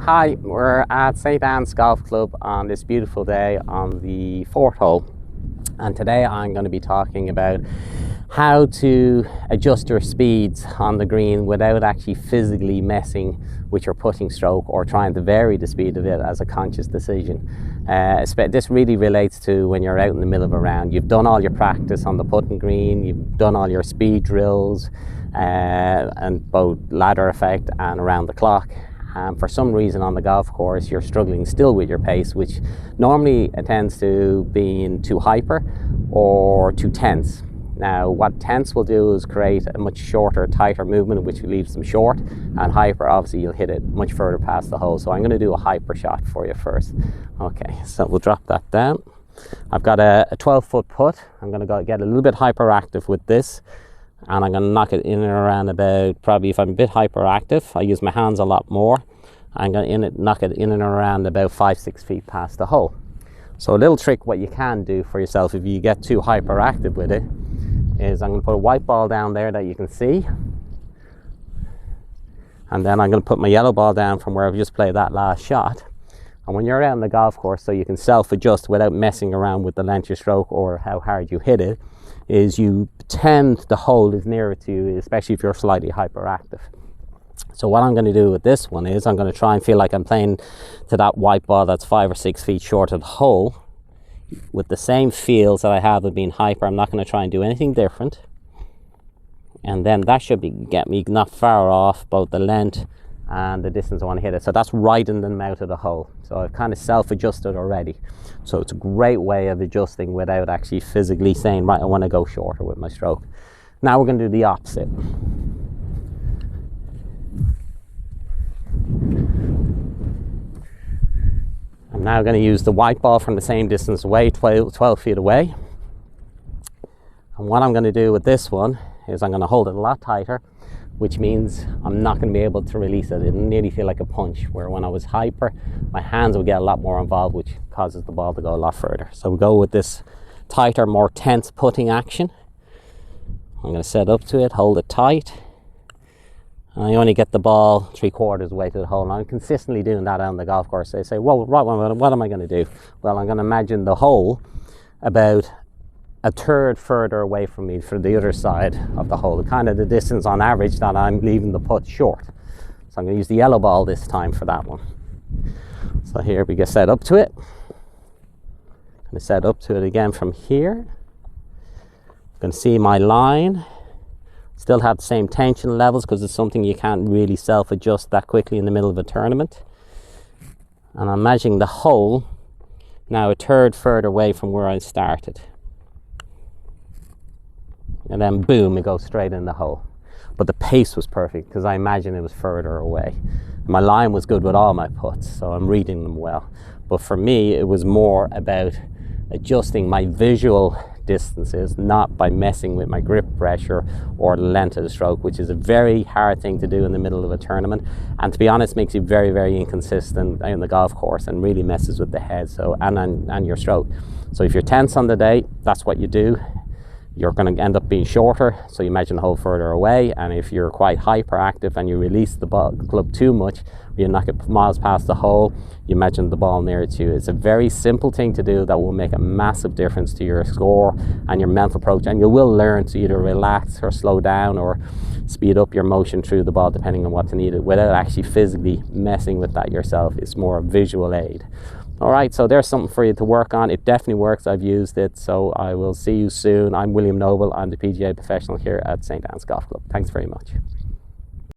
Hi, we're at St. Anne's Golf Club on this beautiful day on the 4th hole, and today I'm going to be talking about how to adjust your speeds on the green without actually physically messing with your putting stroke or trying to vary the speed of it as a conscious decision. This really relates to when you're out in the middle of a round. You've done all your practice on the putting green, you've done all your speed drills and both ladder effect and around the clock. For some reason on the golf course you're struggling still with your pace, which normally tends to being too hyper or too tense. Now what tense will do is create a much shorter, tighter movement, which leaves them short, and hyper, obviously you'll hit it much further past the hole. So I'm going to do a hyper shot for you first. Okay, so we'll drop that down. I've got a 12-foot putt. I'm going to get a little bit hyperactive with this, and I'm going to knock it in and around about, probably if I'm a bit hyperactive, I use my hands a lot more. I'm going to knock it in and around about 5-6 feet past the hole. So a little trick what you can do for yourself if you get too hyperactive with it is I'm going to put a white ball down there that you can see, and then I'm going to put my yellow ball down from where I've just played that last shot. And when you're out on the golf course, so you can self-adjust without messing around with the length of your stroke or how hard you hit it, is you pretend the hole is nearer to you, especially if you're slightly hyperactive. So what I'm going to do with this one is I'm going to try and feel like I'm playing to that white ball that's 5 or 6 feet short of the hole with the same feels that I have of being hyper. I'm not going to try and do anything different, and then that should get me not far off both the length and the distance I want to hit it. So that's right in the mouth of the hole, so I've kind of self-adjusted already. So it's a great way of adjusting without actually physically saying, right, I want to go shorter with my stroke. Now we're going to do the opposite. I'm now going to use the white ball from the same distance away, 12 feet away. And what I'm going to do with this one is I'm going to hold it a lot tighter, which means I'm not going to be able to release it. It'll nearly feel like a punch, where when I was hyper, my hands would get a lot more involved, which causes the ball to go a lot further. So we'll go with this tighter, more tense putting action. I'm going to set up to it, hold it tight. And I only get the ball 3/4 way to the hole. And I'm consistently doing that on the golf course. They say, well, right, what am I going to do? Well, I'm going to imagine the hole about a third further away from me for the other side of the hole, kind of the distance on average that I'm leaving the putt short. So I'm going to use the yellow ball this time for that one. So here we get set up to it. I'm going to set up to it again from here. You can see my line. Still have the same tension levels because it's something you can't really self-adjust that quickly in the middle of a tournament. And I'm measuring the hole now a third further away from where I started. And then boom, it goes straight in the hole. But the pace was perfect because I imagine it was further away. My line was good with all my putts, so I'm reading them well. But for me, it was more about adjusting my visual distances, not by messing with my grip pressure or the length of the stroke, which is a very hard thing to do in the middle of a tournament, and to be honest makes you very, very inconsistent in the golf course and really messes with the head and your stroke. So if you're tense on the day, that's what you do. You're going to end up being shorter, so you imagine the hole further away. And if you're quite hyperactive and you release the club too much, you knock it miles past the hole, you imagine the ball nearer to you. It's a very simple thing to do that will make a massive difference to your score and your mental approach, and you will learn to either relax or slow down or speed up your motion through the ball depending on what's needed without actually physically messing with that yourself. It's more a visual aid. Alright, so there's something for you to work on. It definitely works. I've used it, so I will see you soon. I'm William Noble. I'm the PGA Professional here at St. Anne's Golf Club. Thanks very much.